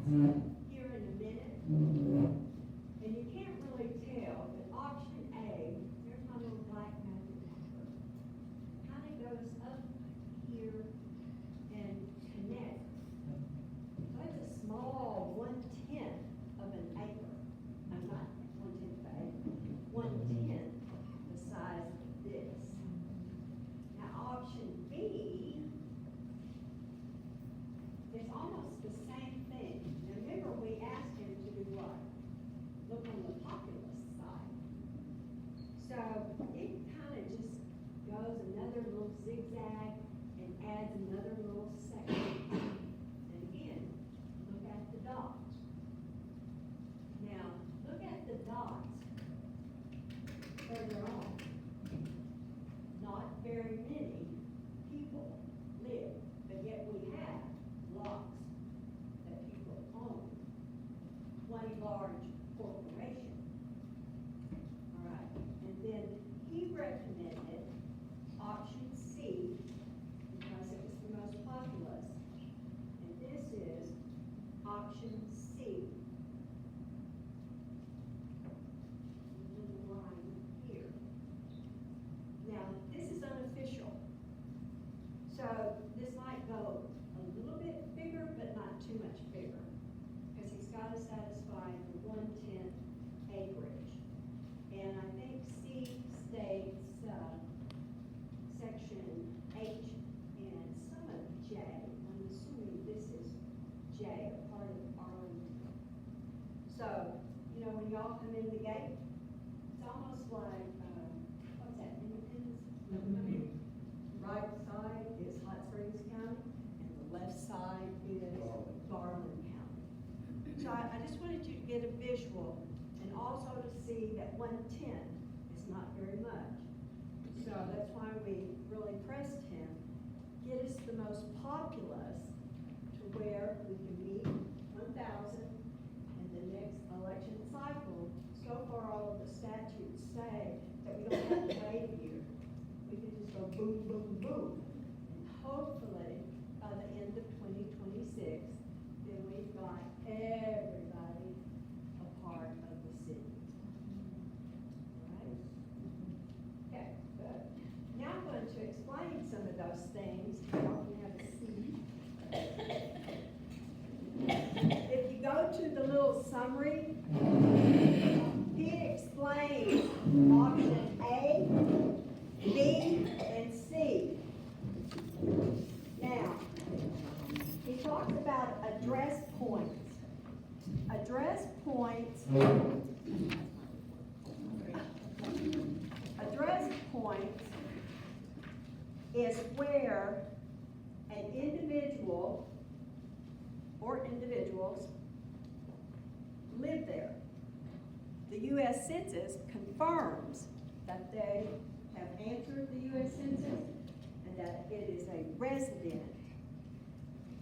here in a minute. And you can't really tell, but option A, there's my little black magic marker, kind of goes up here and connects. So it's a small 1/10 of an acre. I'm not 1/10 of an acre, 1/10 the size of this. Now option B is almost the same thing. Now remember, we asked him to do what? Look on the populous side. So it kind of just goes another little zigzag and adds another little section. And again, look at the dots. Now, look at the dots further on. Not very many people live, but yet we have lots that people own. One large corporation. All right, and then he recommended option C because it was the most populous. And this is option C. Little line here. Now, this is unofficial. So this might go a little bit bigger, but not too much bigger. Because he's got to satisfy the 1/10 acreage. And I think C states section H and some of J. I'm assuming this is J, a part of Arlington. So, you know, when y'all come in the gate, it's almost like, what's that, Independence? Right side is Hot Springs County, and the left side is Garland County. So I just wanted you to get a visual, and also to see that 1/10 is not very much. So that's why we really pressed him, get us the most populous to where we can meet 1,000 in the next election cycle. So far, all of the statutes say that we don't have to wait a year. We can just go boom, boom, boom. And hopefully, by the end of 2026, then we've got everybody a part of the city. All right? Okay, good. Now I'm going to explain some of those things. Y'all can have a seat. If you go to the little summary, he explains option A, B, and C. Now, he talks about address points. Address points is where an individual or individuals live there. The U.S. Census confirms that they have answered the U.S. Census and that it is a resident.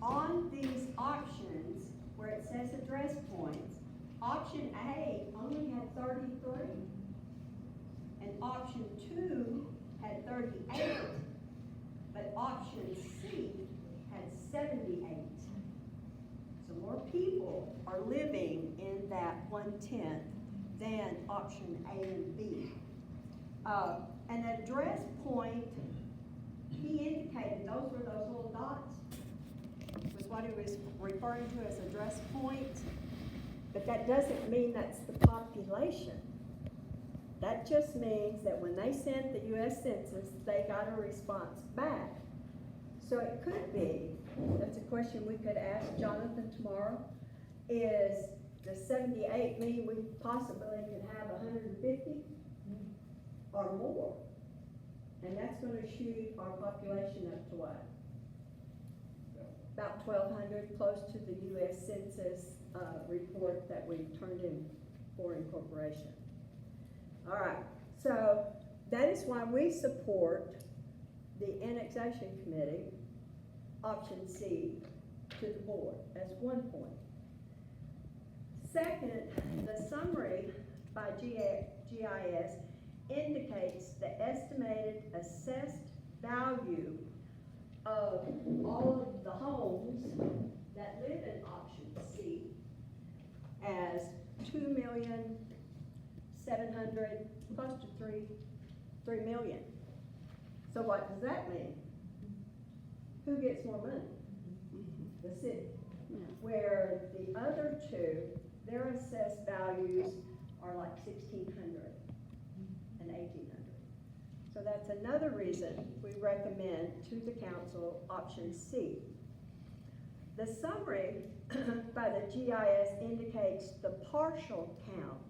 On these options, where it says address points, option A only had 33, and option 2 had 38, but option C had 78. So more people are living in that 1/10 than option A and B. An address point, he indicated those were those little dots, was what he was referring to as address point, but that doesn't mean that's the population. That just means that when they sent the U.S. Census, they got a response back. So it could be, that's a question we could ask Jonathan tomorrow, is the 78 mean we possibly could have 150 or more? And that's going to shoot our population up to what? About 1,200, close to the U.S. Census report that we turned in for incorporation. All right, so that is why we support the annexation committee, option C, to the board. That's one point. Second, the summary by GIS indicates the estimated assessed value of all of the homes that live in option C as 2,700,000 close to 3 million. So what does that mean? Who gets more money? The city. Where the other two, their assessed values are like 1,600 and 1,800. So that's another reason we recommend to the council option C. The summary by the GIS indicates the partial count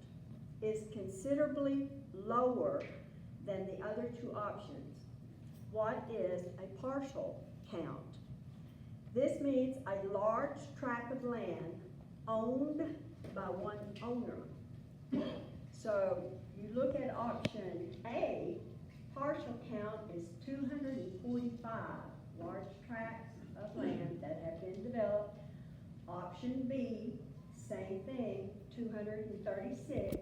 is considerably lower than the other two options. What is a partial count? This means a large tract of land owned by one owner. So you look at option A, partial count is 245 large tracts of land that have been developed. Option B, same thing, 236,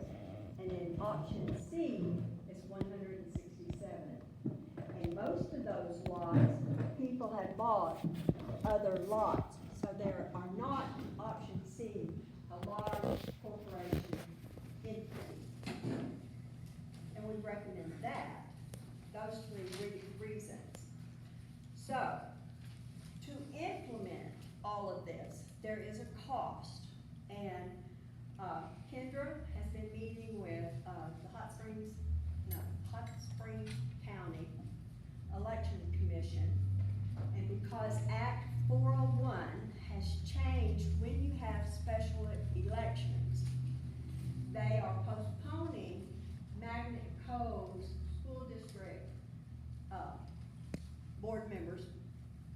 and then option C is 167. And most of those lots, people had bought other lots, so there are not option C, a large corporation entity. And we recommend that, those three reasons. So, to implement all of this, there is a cost, and Kendra has been meeting with the Hot Springs County Election Commission, and because Act 401 has changed when you have special elections, they are postponing Magnet Cove's school district board members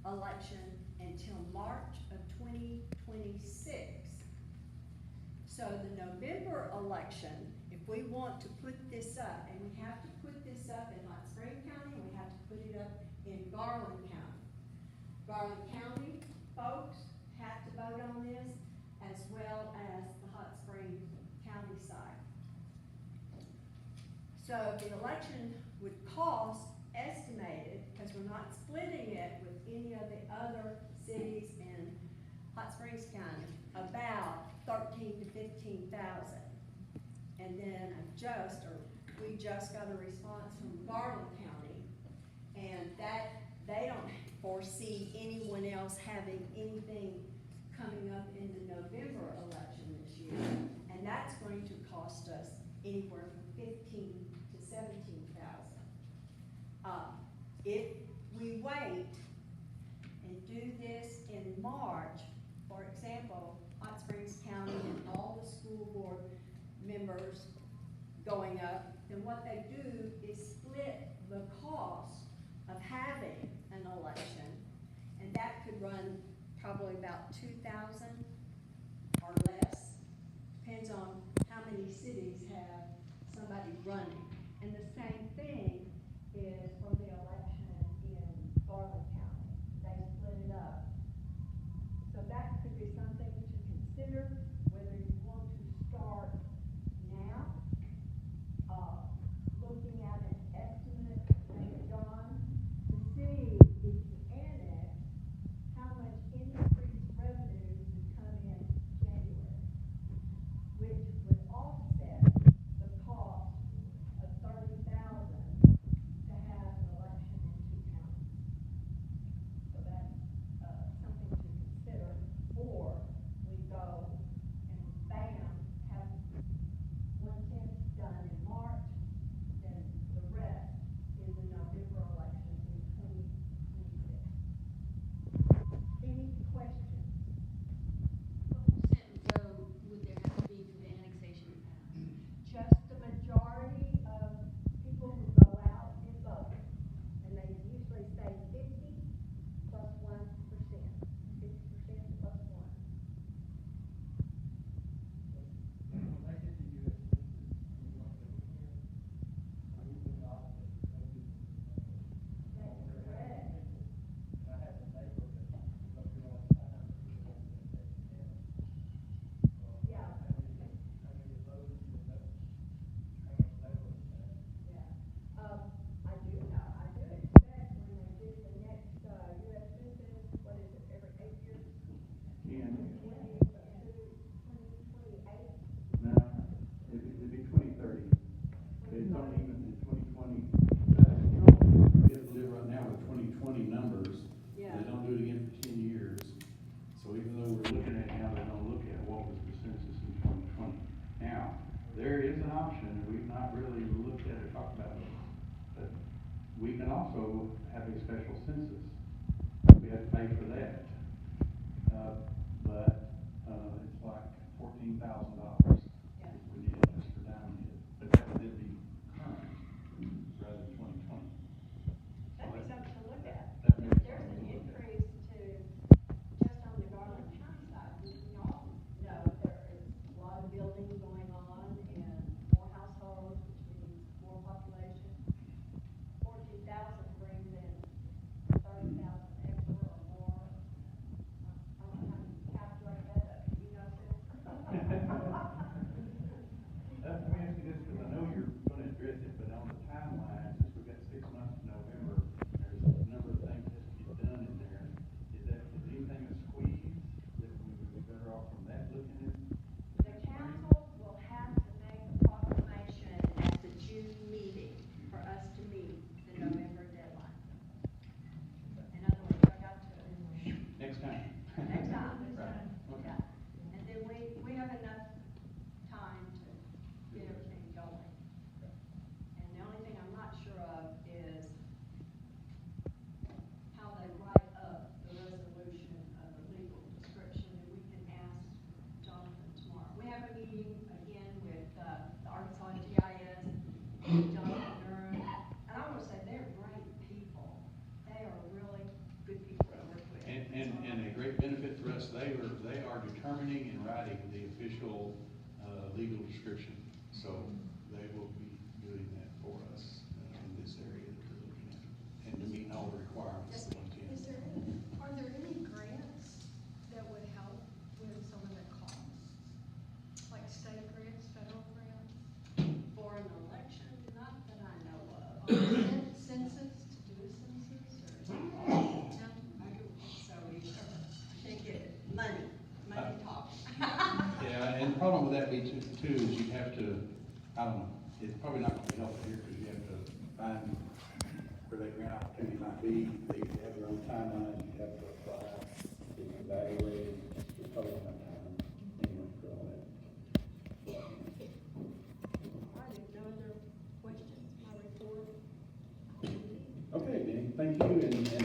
election until March of 2026. So the November election, if we want to put this up, and we have to put this up in Hot Spring County, and we have to put it up in Garland County. Garland County folks have to vote on this, as well as the Hot Springs County side. So the election would cost, estimated, because we're not splitting it with any of the other cities in Hot Springs County, about 13 to 15,000. And then we just got a response from Garland County, and that they don't foresee anyone else having anything coming up in the November election this year. And that's going to cost us anywhere from 15 to 17,000. If we wait and do this in March, for example, Hot Springs County and all the school board members going up, then what they do is split the cost of having an election, and that could run probably about 2,000 or less, depends on how many cities have somebody running. And the same thing is for the election in Garland County. They split it up. So that could be something to consider, whether you want to start now, looking at an estimate later on to see if you annex how much increased revenue would come in January, which would offset the cost of 30,000 great benefit for us. They are determining and writing the official, legal description. So they will be doing that for us, in this area that we're looking at, and to meet all the requirements of 110. Are there any grants that would help with some of the costs? Like state grants, federal grants? For an election, not that I know of. Census, to do a census, or? I No? don't think so either. I think money talks. Yeah, and the problem with that be too is you have to, I don't know, it's probably not gonna be helpful here because you have to find where that grant opportunity might be. They have their own timelines, you have to apply, you can evaluate, it's probably not time anyway for all that. All right, if no other questions, my report. Okay, Benny, thank you, and Tim.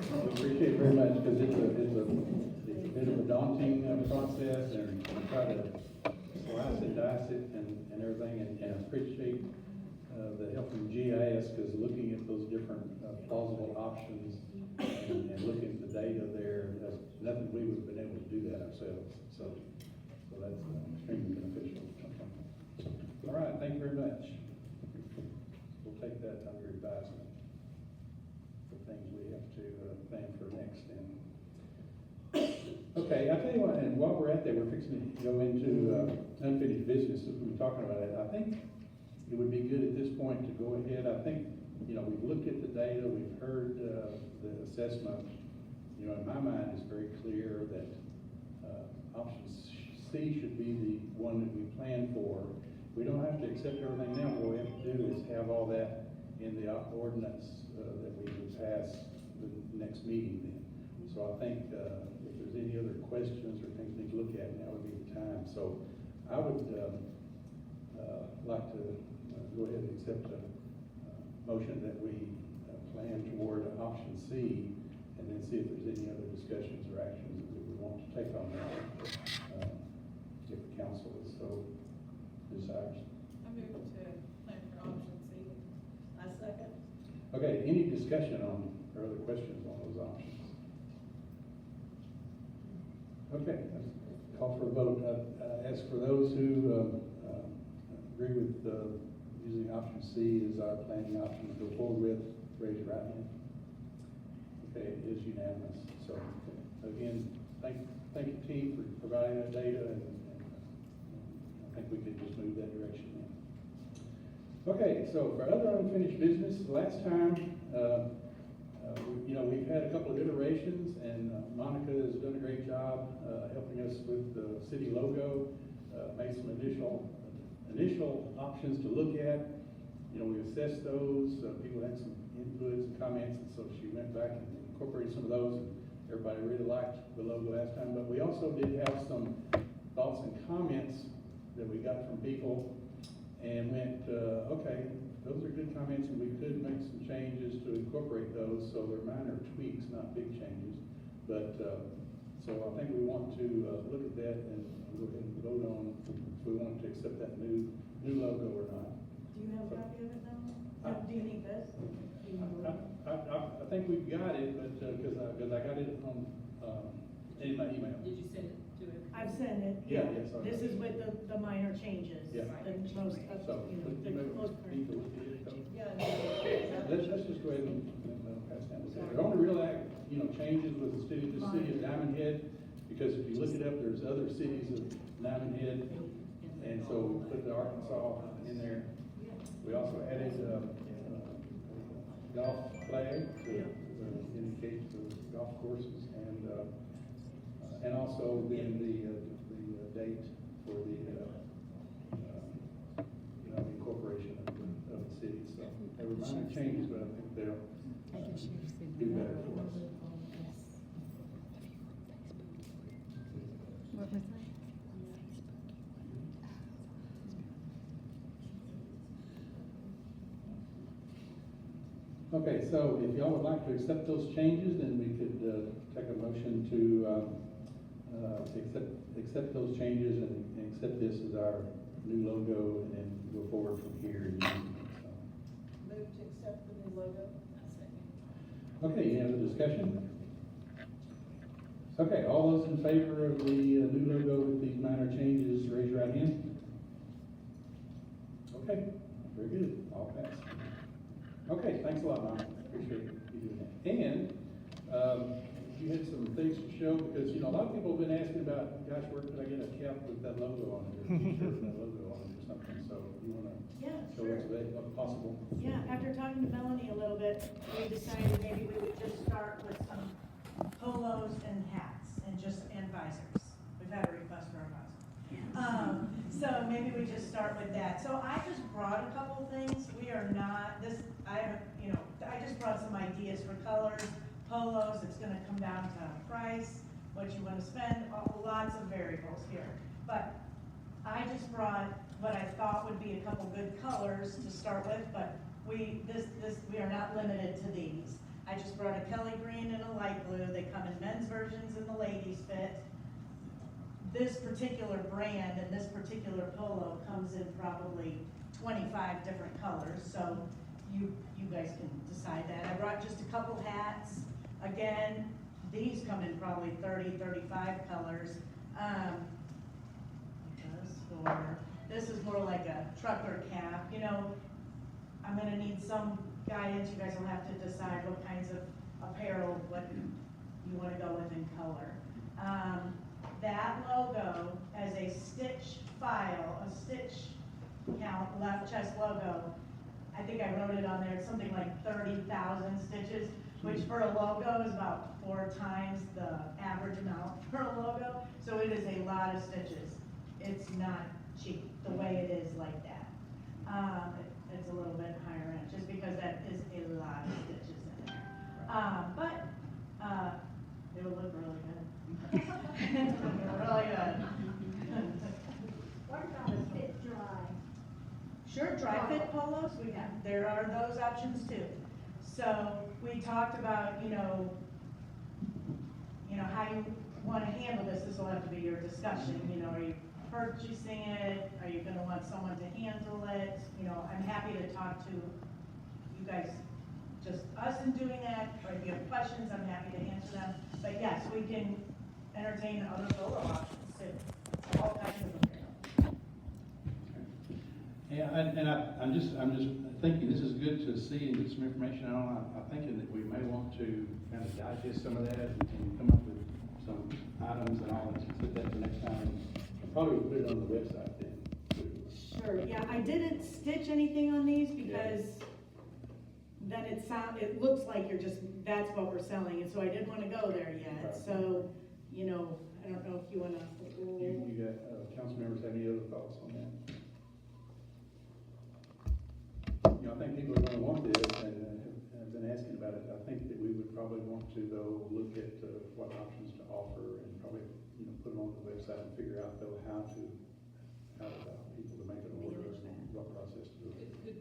We appreciate it very much, because it's a bit of a daunting process, and we try to slice and dice it and everything, and I appreciate the help from GIS, because looking at those different plausible options and looking at the data there, that's nothing we would have been able to do that ourselves, so that's extremely beneficial. All right, thank you very much. We'll take that under advisement. The things we have to plan for next. And okay, I'll tell you what, and while we're at there, we're fixing to go into unfinished business. As we were talking about it, I think it would be good at this point to go ahead. I think, we've looked at the data, we've heard the assessment. In my mind, it's very clear that option C should be the one that we plan for. We don't have to accept everything now. What we have to do is have all that in the ordinance that we would pass the next meeting then. So I think if there's any other questions or things we need to look at, now would be the time. So I would like to go ahead and accept a motion that we plan toward option C, and then see if there's any other discussions or actions that we would want to take on that, if the council is so desires. I move to plan for option C. I second. Okay, any discussion on, or other questions on those options? Okay, let's call for a vote. As for those who agree with using option C as our planning option to go forward with, raise your right hand. Okay, it is unanimous. So again, thank you, team, for providing that data, and I think we could just move that direction now. Okay, so for other unfinished business, last time, we've had a couple of iterations, and Monica has done a great job helping us with the city logo, made some initial options to look at. We assessed those, people had some inputs and comments, and so she went back and incorporated some of those, and everybody really liked the logo last time. But we also did have some thoughts and comments that we got from people, and went, okay, those are good comments, and we could make some changes to incorporate those, so they're minor tweaks, not big changes. But, so I think we want to look at that and go ahead and vote on if we want to accept that new logo or not. Do you have a copy of it now? Do you need this? I think we've got it, but, because I got it on, in my email. Did you send it to everyone? I've sent it. Yeah, sorry. This is with the minor changes. Yeah. The most, So, the most current. need to look at it, so. Yeah. Let's just go ahead and pass down the The only real changes with the city of Diamond Head, because if you look it up, there's other cities of Diamond Head, and so we put the Arkansas in there. We also added golf flag to indicate the golf courses, and also then the date for the incorporation of the city. So there were minor changes, but I think they'll do better for us. What was that? Okay, so if y'all would like to accept those changes, then we could take a motion to accept those changes and accept this as our new logo, and then go forward from here. And use it, so. Move to accept the new logo. I second. Okay, any other discussion? Okay, all those in favor of the new logo with these minor changes, raise your right hand. Okay, very good, all passed. Okay, thanks a lot, Mike, appreciate you doing that. And, you had some things to show, because, you know, a lot of people have been asking about, gosh, where could I get a cap with that logo on it, or a t-shirt with that logo on it, or something, so you wanna Yeah, show sure. what's possible? Yeah, after talking to Melanie a little bit, we decided maybe we would just start with some polos and hats and visors. We've had a request for a visor. So maybe we just start with that. So I just brought a couple things. We are not, I haven't, I just brought some ideas for colors, polos. It's gonna come down to price, what you wanna spend, lots of variables here. But I just brought what I thought would be a couple good colors to start with, but we are not limited to these. I just brought a Kelly green and a light blue. They come in men's versions and the ladies fit. This particular brand and this particular polo comes in probably 25 different colors, so you guys can decide that. I brought just a couple hats. Again, these come in probably 30, 35 colors. This is more like a trucker cap. I'm gonna need some guidance. You guys will have to decide what kinds of apparel, what you wanna go with in color. That logo as a stitch file, a stitch count, left chest logo, I think I wrote it on there, it's something like 30,000 stitches, which for a logo is about 4 times the average amount for a logo. So it is a lot of stitches. It's not cheap, the way it is like that. It's a little bit higher end, just because that is a lot of stitches in there. But it'll look really good. Really good. What about a fit dry? Sure, dry fit polos, there are those options too. So we talked about, how you want to handle this. This will have to be your discussion. Are you purchasing it? Are you going to want someone to handle it? I'm happy to talk to you guys, just us in doing that, or if you have questions, I'm happy to answer them. But yes, we can entertain other polo options too, all kinds of material. Yeah, I'm just thinking, this is good to see and get some information on. I'm thinking that we may want to kind of digest some of that and come up with some items and all, and put that for next time. Probably we'll put it on the website then, too. Sure, yeah, I didn't stitch anything on these because then it looks like that's what we're selling, and so I didn't want to go there yet. Right. So, I don't know if you want to. You got, council members have any other thoughts on that? I think people are gonna want this and have been asking about it. I think that we would probably want to, though, look at what options to offer and probably, put them on the website and figure out, though, how to allow people to make an order and what process to do it. Could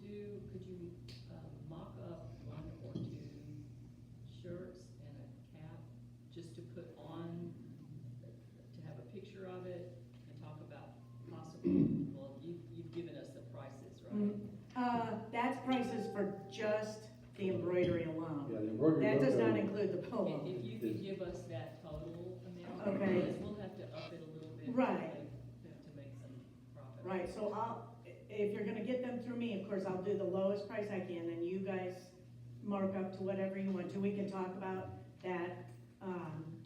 you mock up 1 or 2 shirts and a cap, just to put on, to have a picture of it and talk about possible, well, you've given us the prices, right? That's prices for just the embroidery alone. Yeah, the embroidery That does logo- not include the polo. If you could give us that total amount, Okay. because we'll have to up it a little bit. Right. To make some profit. Right, so if you're gonna get them through me, of course, I'll do the lowest price I can, then you guys mark up to whatever you want to. We can talk about that,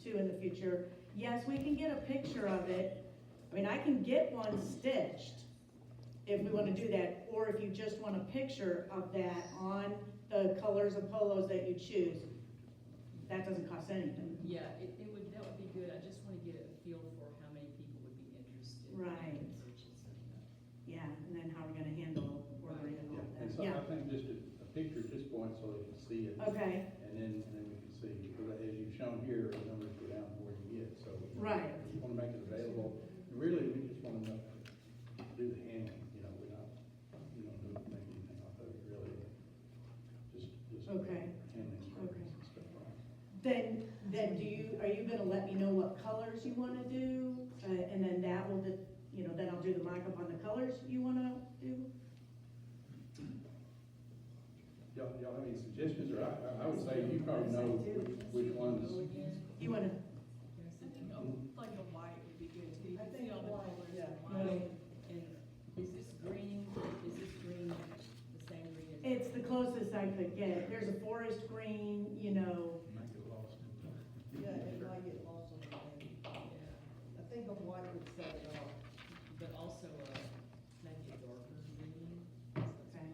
too, in the future. Yes, we can get a picture of it. I mean, I can get one stitched if we wanna do that, or if you just want a picture of that on the colors of polos that you choose. That doesn't cost anything. Yeah, that would be good. I just want to get a feel for how many people would be interested. Right. In purchasing that. Yeah, and then how we're gonna handle ordering and all Yeah, and that. so Yeah, I think just a picture at this point so they can see it. okay, And then we can see, because as you've shown here, the numbers go down the more you get, so. Right. If you wanna make it available, really, we just wanna do the handling, we're not, don't make anything off of it, really. Just Okay. handling Okay. service and stuff, right? then are you gonna let me know what colors you wanna do? And then that will, then I'll do the mock-up on the colors you wanna do? y'all have any suggestions, or I would say you probably know which ones. You wanna, I think like a white would be good too. You I can think see all the white, colors yeah. in white. And is this green the same green as? it's the closest I could get. There's a forest green, you know, Might get lost in. Yeah, it might get lost on the thing. Yeah, I think a white would set it off. but also, maybe a darker green. Okay.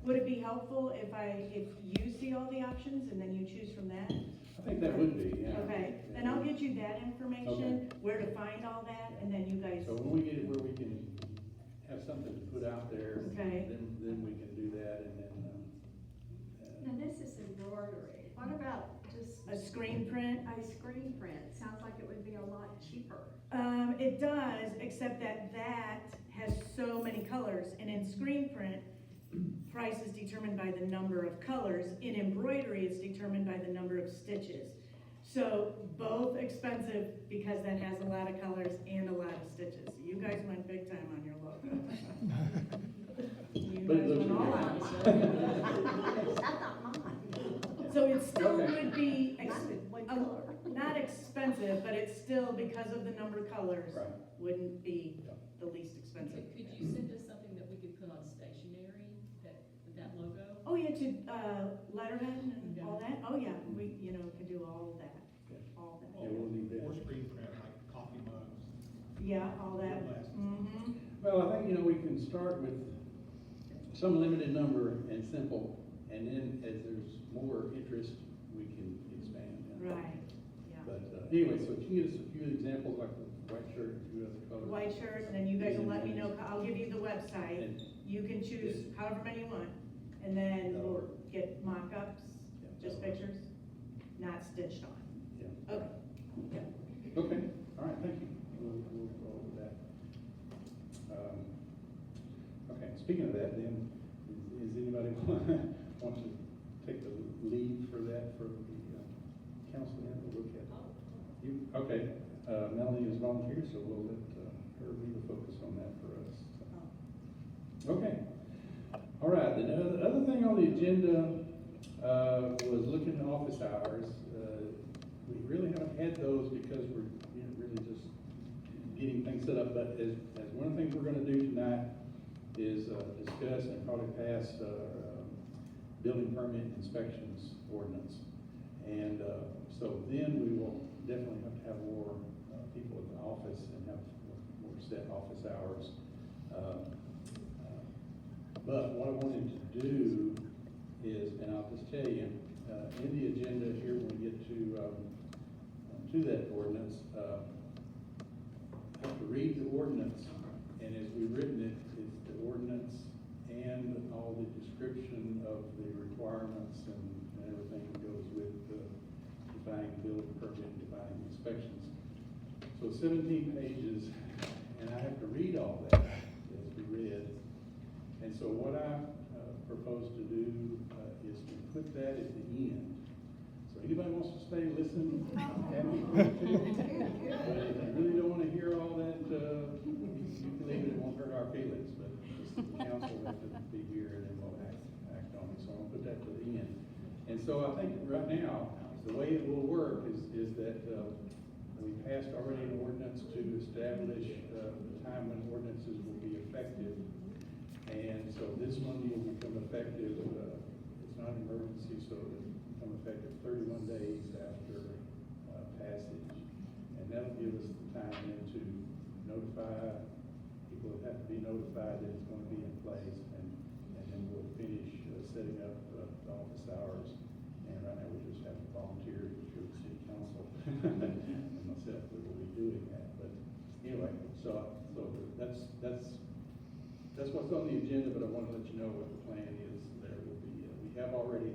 Would it be helpful if you see all the options and then you choose from that? I think that would be, yeah. Okay, then I'll get you that information, where to find all that, and then you guys, So when we get it where we can have something to put out there, Okay. then we can do that, and then, Now, this is embroidery. What about just a screen print. a screen print? Sounds like it would be a lot cheaper. It does, except that has so many colors, and in screen print, price is determined by the number of colors. In embroidery, it's determined by the number of stitches. So both expensive because that has a lot of colors and a lot of stitches. You guys went big time on your logo. You But it guys looks went all really out. That's not mine. So it still Okay. would be, Mine is one color. not expensive, but it's still, because of the number of colors, Right. wouldn't be the least expensive. Could you send us something that we could put on stationery, that logo? Oh, yeah, to, letterhead and all that? Oh, yeah, we, could do all of that, all yeah, that. we'll need that. Or screen print, like coffee mugs. Yeah, all that. Glasses. Mm-hmm. Well, I think, we can start with some limited number and simple, and then as there's more interest, we can expand. Right, yeah. But, anyway, so can you give us a few examples, like the white shirt, a few other colors? White shirts, and then you guys will let me know, I'll give you the website. And- You can choose however many you want, and then we'll get mock-ups, just pictures, not stitched on. Yeah. Okay. Yep. Okay, all right, thank you. We'll go over that. Okay, speaking of that, then, is anybody want to take the lead for that, for the council then to look at? You, okay, Melanie is volunteer, so we'll let her be the focus on that for us. Okay, all right, the other thing on the agenda was looking at office hours. We really haven't had those because we're really just getting things set up, but as one of the things we're gonna do tonight is discuss and probably pass building permit inspections ordinance. And so then we will definitely have to have more people at the office and have more set office hours. But what I wanted to do is, and I'll just tell you, in the agenda here, when we get to that ordinance, I have to read the ordinance, and as we've written it, it's the ordinance and all the description of the requirements and everything that goes with defining building permit, defining inspections. So 17 pages, and I have to read all that as we read. And so what I propose to do is to put that at the end. So anybody wants to stay, listen, happy to. But if you really don't want to hear all that, you can leave it, it won't hurt our feelings, but just the council has to be here and then we'll act on it. So I'll put that to the end. And so I think right now, the way it will work is that we passed already an ordinance to establish the time when ordinances will be effective. And so this one will become effective, it's not an emergency, so it'll become effective 31 days after passage. And that'll give us the time then to notify, people have to be notified that it's going to be in place, and then we'll finish setting up the office hours. And right now, we just have volunteers through the city council and myself that will be doing that. But anyway, so that's what's on the agenda, but I want to let you know what the plan is. There will be, we have already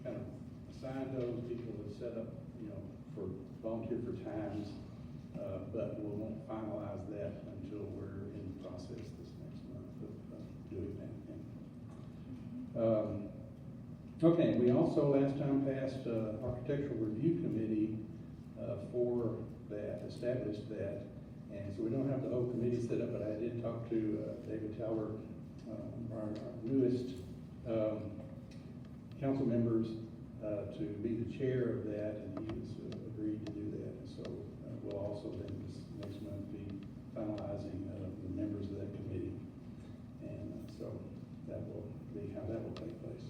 kind of assigned those people to set up, for volunteer for times, but we won't finalize that until we're in the process this next month of doing that. Okay, we also last time passed architectural review committee for that, established that. And so we don't have the whole committee set up, but I did talk to David Tower, our newest council members, to be the chair of that, and he has agreed to do that. So, we'll also then this next month be finalizing, the members of that committee. And so that will be how that will take place.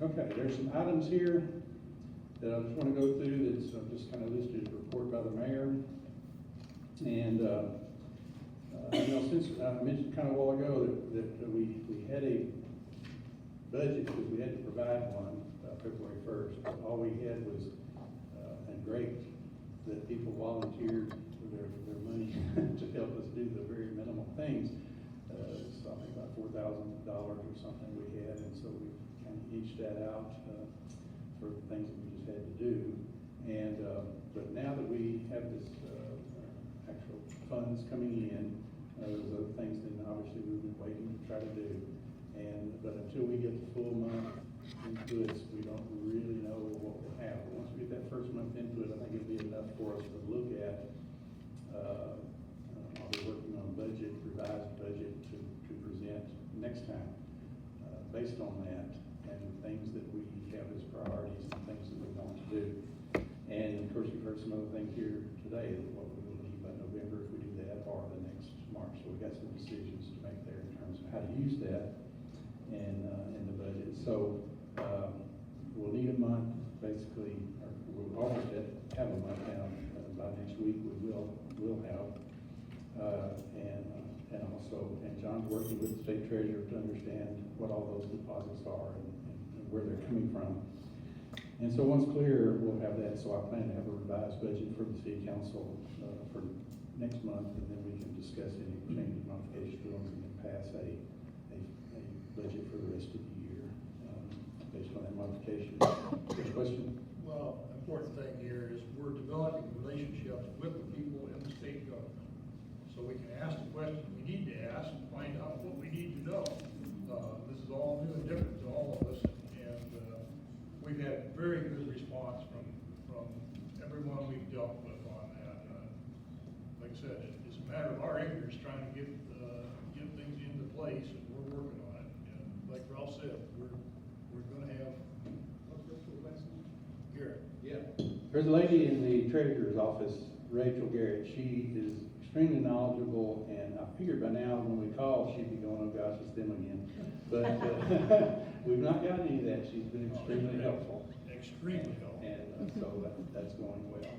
Okay, there's some items here that I just want to go through that's just kind of listed as a report by the mayor. And, you know, since I mentioned kind of a while ago that we had a budget because we had to provide one February 1st. All we had was, and great that people volunteered their money to help us do the very minimal things. Something about $4,000 or something we had, and so we kind of eached that out for the things that we just had to do. And but now that we have this actual funds coming in, there's other things that obviously we've been waiting to try to do. But until we get the full month into it, we don't really know what we'll have. But once we get that first month into it, I think it'll be enough for us to look at. I'll be working on budget, revised budget to present next time, based on that and things that we have as priorities and things that we want to do. And of course, you've heard some other things here today, that what we will need by November if we do that, or the next March. So we've got some decisions to make there in terms of how to use that in the budget. So we'll need a month, basically, or we'll almost have a month now. By next week, we will have. And also, John's working with the state treasurer to understand what all those deposits are and where they're coming from. And so once clear, we'll have that. So I plan to have a revised budget for the city council for next month, and then we can discuss any changes, modifications to them, and then pass a budget for the rest of the year based on that modification. Question? Well, the important thing here is we're developing relationships with the people in the state government. So we can ask the questions we need to ask and find out what we need to know. This is all new and different to all of us, and we've had very good response from everyone we've dealt with on that. Like I said, it's a matter of our ignorance trying to get things into place, and we're working on it. And like Ralph said, we're going to have, what's the last name? Garrett. Yeah. There's a lady in the treasurer's office, Rachel Garrett. She is extremely knowledgeable, and I figured by now when we call, she'd be going, oh gosh, it's them again. But we've not got any of that. She's been extremely helpful. Extremely helpful. And so that's going well.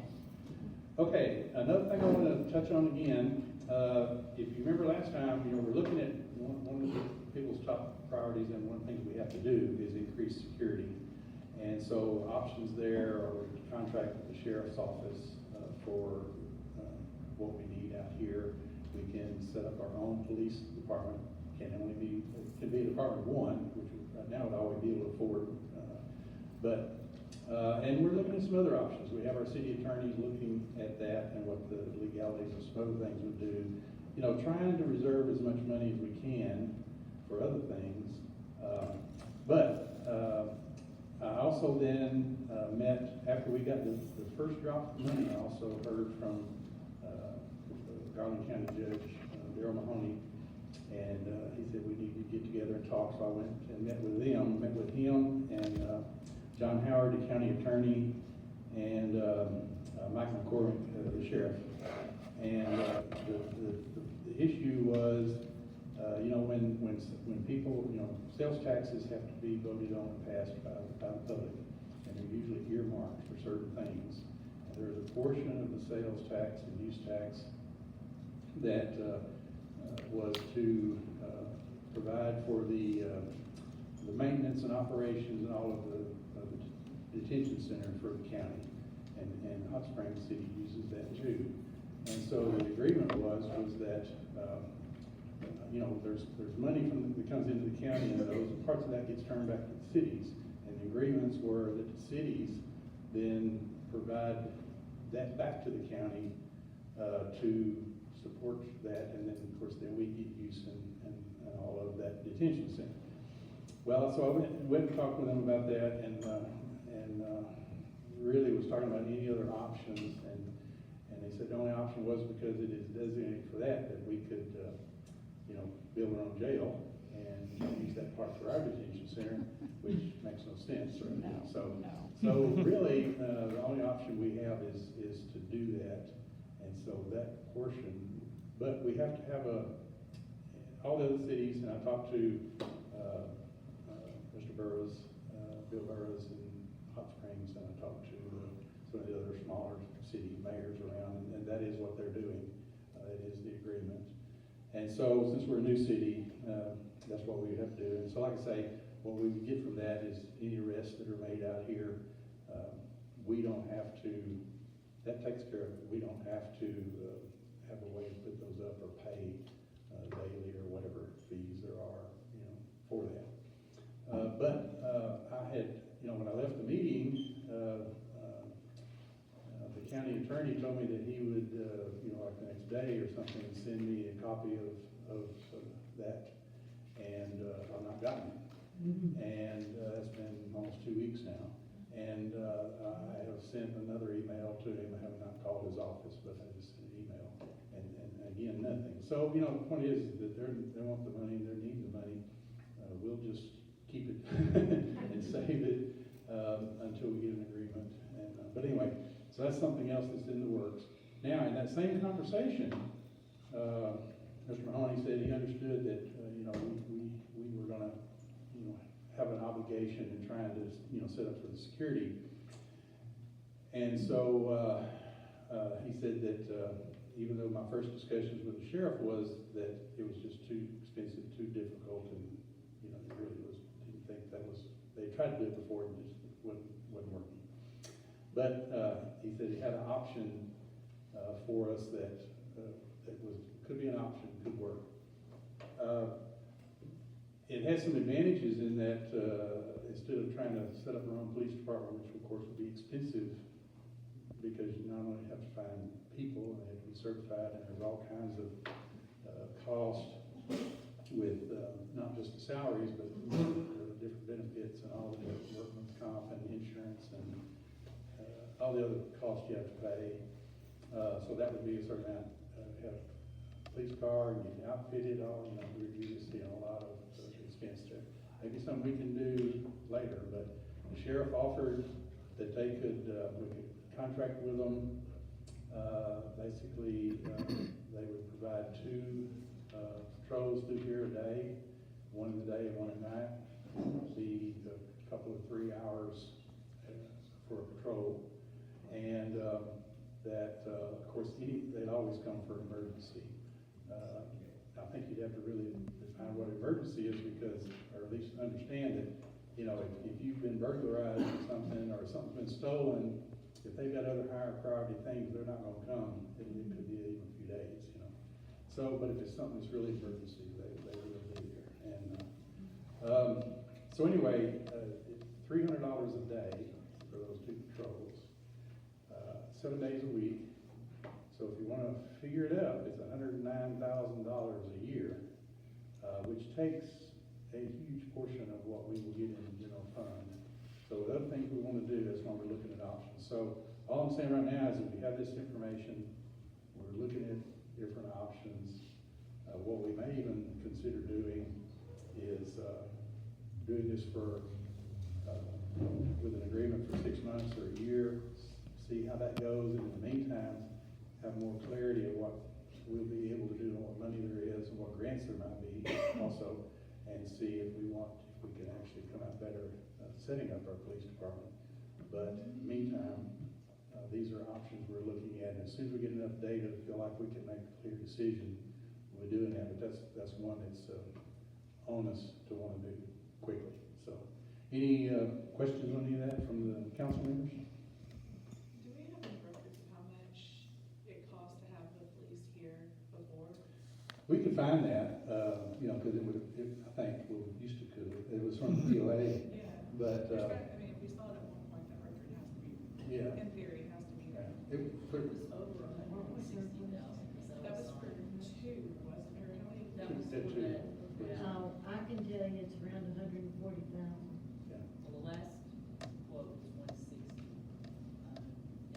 Okay, another thing I want to touch on again, if you remember last time, you know, we're looking at one of the people's top priorities, and one of the things we have to do is increase security. And so options there are to contract with the sheriff's office for what we need out here. We can set up our own police department. Can be a department of one, which right now would always be able to afford. And we're looking at some other options. We have our city attorneys looking at that and what the legalities of some other things would do. You know, trying to reserve as much money as we can for other things. I also then met, after we got the first drop of money, I also heard from Garland County Judge Daryl Mahoney, and he said we need to get together and talk. So I went and met with him and John Howard, the county attorney, and Mike McCormick, the sheriff. And the issue was, you know, when people, you know, sales taxes have to be voted on and passed by the public, and they're usually earmarked for certain things. And there's a portion of the sales tax and use tax that was to provide for the maintenance and operations and all of the detention center for the county, and Hot Springs City uses that too. And so the agreement was that you know, there's money that comes into the county, and those parts of that gets turned back to the cities. And the agreements were that the cities then provide that back to the county to support that, and then of course then we get use and all of that detention center. Well, so I went and talked with them about that, and really was talking about any other options, and they said the only option was, because it is designated for that we could, you know, build our own jail and use that part for our detention convention center, which makes no sense, right? So really, the only option we have is to do that, and so that portion, but we have to have all the other cities, and I talked to, Mr. Burroughs, Bill Burroughs in Hot Springs, and I talked to some of the other smaller city mayors around, and that is what they're doing. That is the agreement. And so, since we're a new city, that's what we have to do. And so, like I say, what we would get from that is any arrests that are made out here, we don't have to, that takes care of it. We don't have to have a way to put those up or pay daily or whatever fees there are, for that. But I had, when I left the meeting, the county attorney told me that he would, like the next day or something, send me a copy of that, and I've not gotten it. And it's been almost 2 weeks now. And I have sent another email to him. I have not called his office, but I just sent an email, and again, nothing. So, the point is that they want the money, they're needing the money. We'll just keep it and save it until we get an agreement. But anyway, so that's something else that's in the works. Now, in that same conversation, Mr. Mahoney said he understood that, we were gonna, have an obligation in trying to, set up for the security. And so, he said that, even though my first discussions with the sheriff was that it was just too expensive, too difficult, and, it really didn't think that was, they tried to do it before and just wasn't working. But, he said he had an option, for us that could be an option, could work. It has some advantages in that, instead of trying to set up our own police department, which of course would be expensive, because you not only have to find people, and they have to be certified, and there's all kinds of costs with not just the salaries, but different benefits and all the different workman's comp and insurance and all the other costs you have to pay. So that would be a certain amount. Have a police car and get outfitted, you're just seeing a lot of expense there. Maybe something we can do later, but the sheriff offered that we could contract with them. Basically, they would provide 2 patrols through here a day, one in the day and one at night. Be a couple of 3 hours for a patrol, and that of course they'd always come for an emergency. I think you'd have to really define what emergency is, because, or at least understand that, if you've been burglarized or something something's been stolen, if they've got other higher priority things, they're not gonna come. It could be even a few days, So, but if it's something that's really emergency, they will be there. And so anyway, $300 a day for those 2 patrols, 7 days a week. So if you want to figure it up, it's $109,000 a year, which takes a huge portion of what we will get in the general fund. So the other things we want to do, that's when we're looking at options. So all I'm saying right now is if we have this information, we're looking at different options. What we may even consider doing is doing this for with an agreement for 6 months or a year, see how that goes, and in the meantime, have more clarity of what we'll be able to do and what money there is and what grants there might be also, and see if we can actually come out better setting up our police department. But in the meantime, these are options we're looking at, and as soon as we get enough data to feel like we can make a clear decision, we're doing that. But that's one that's on us to want to do quickly. So, any questions on any of that from the council members? Do we have any records of how much it costs to have the police here before? We could find that, because I think we used to could. It was from the PLA, Yeah. but, If we saw it at one point, that record has to be, yeah. in theory, has to be there. It, for, It was over 160,000. That was for 2, wasn't it? Or how many? That was Said for two. that, So I can tell you it's around 140,000. yeah. well, the last quote was 160.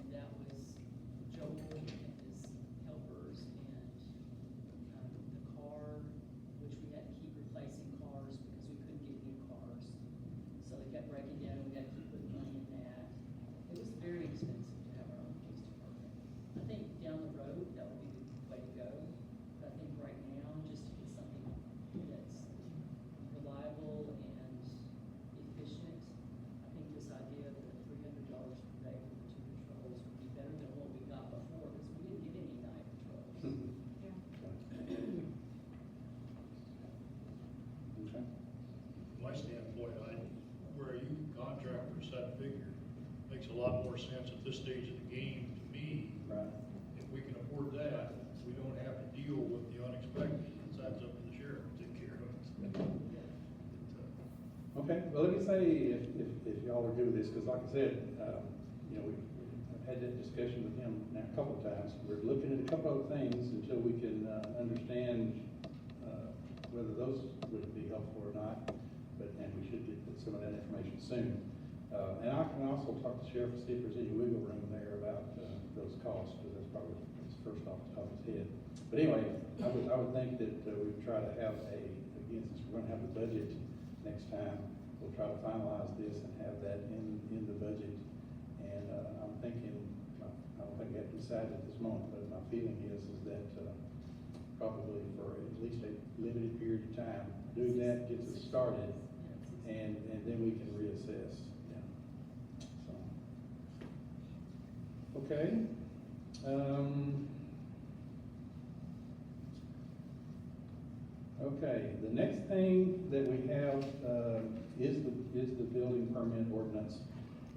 And that was Joel and his helpers and, the car, which we had to keep replacing cars because we couldn't get new cars. a set figure. Makes a lot more sense at this stage of the game to me. Right. If we can afford that, we don't have to deal with the unexpected. That's up to the sheriff to take care of it. Okay, well, let me say, if y'all are good with this, because like I said, you know, I've had that discussion with him now a couple of times. We're looking at a couple of things until we can, understand, whether those would be helpful or not, and we should get some of that information soon. And I can also talk to the sheriff to see if there's any wiggle room there about, those costs, because that's probably his first off the top of his head. But anyway, I would think that, we would try to have again, since we're gonna have the budget next time, we'll try to finalize this and have that in the budget. And, I'm thinking, I don't think we have to decide at this moment, but my feeling is that, probably for at least a limited period of time, do that, gets us started, and then we can reassess, yeah. So, okay. Okay, the next thing that we have, is the building permit ordinance.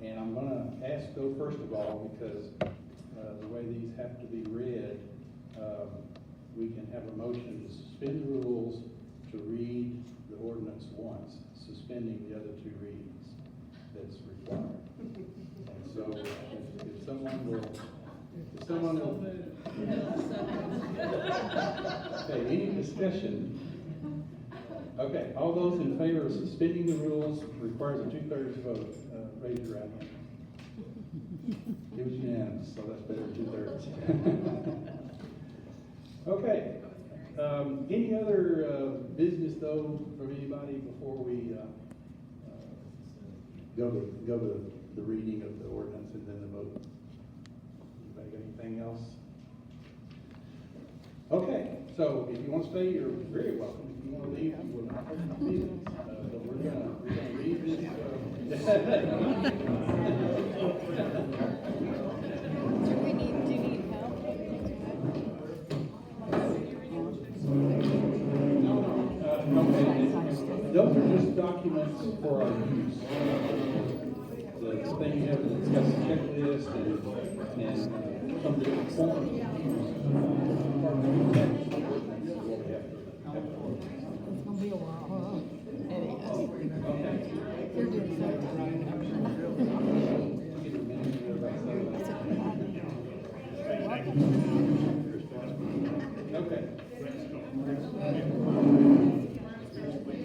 And I'm gonna ask though, first of all, because, the way these have to be read, we can have a motion to suspend the rules to read the ordinance once, suspending the other two readings that's required. And so, if someone will, okay, any discussion? Okay, all those in favor of suspending the rules requires a 2/3 vote, raise your right hand. It was unanimous, so that's better than 2/3. Okay, any other, business though from anybody before we, go to the reading of the ordinance and then the vote? Anybody got anything else? Okay, so if you want to stay, you're very welcome. If you want to leave, you will not hurt my feelings. But we're gonna read this. Do you need help? Okay, those are just documents for our use. The thing you have, it's got the checklist and some different forms.